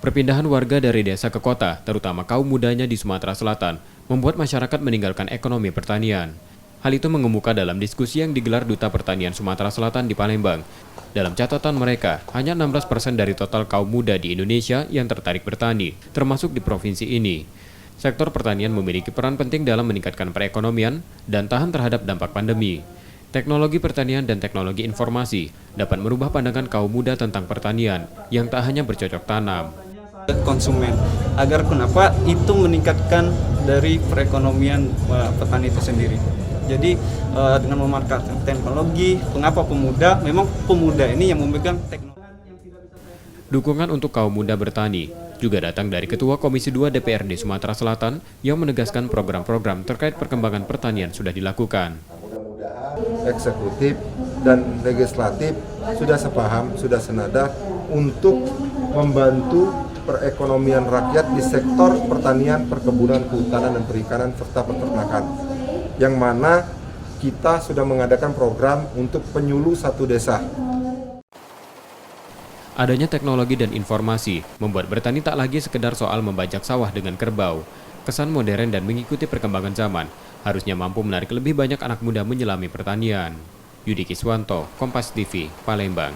Perpindahan warga dari desa ke kota, terutama kaum mudanya di Sumatera Selatan, membuat masyarakat meninggalkan ekonomi pertanian. Hal itu mengemuka dalam diskusi yang digelar Duta Pertanian Sumatera Selatan di Palembang. Dalam catatan mereka, hanya 16% dari total kaum muda di Indonesia yang tertarik bertani, termasuk di provinsi ini. Sektor pertanian memiliki peran penting dalam meningkatkan perekonomian dan tahan terhadap dampak pandemi. Teknologi pertanian dan teknologi informasi dapat merubah pandangan kaum muda tentang pertanian yang tak hanya bercocok tanam. Konsumen agar kenapa itu meningkatkan dari perekonomian petani itu sendiri. Jadi dengan memanfaatkan teknologi, mengapa pemuda? Memang pemuda ini yang memegang teknologi. Dukungan untuk kaum muda bertani juga datang dari Ketua Komisi 2 DPRD Sumatera Selatan yang menegaskan program-program terkait perkembangan pertanian sudah dilakukan. Eksekutif dan legislatif sudah sepaham, sudah senada untuk membantu perekonomian rakyat di sektor pertanian, perkebunan, kehutanan, dan perikanan, serta peternakan. Yang mana kita sudah mengadakan program untuk penyuluh satu desa. Adanya teknologi dan informasi membuat bertani tak lagi sekedar soal membajak sawah dengan kerbau. Kesan modern dan mengikuti perkembangan zaman harusnya mampu menarik lebih banyak anak muda menyelami pertanian. Yudi Kiswanto, Kompas TV, Palembang.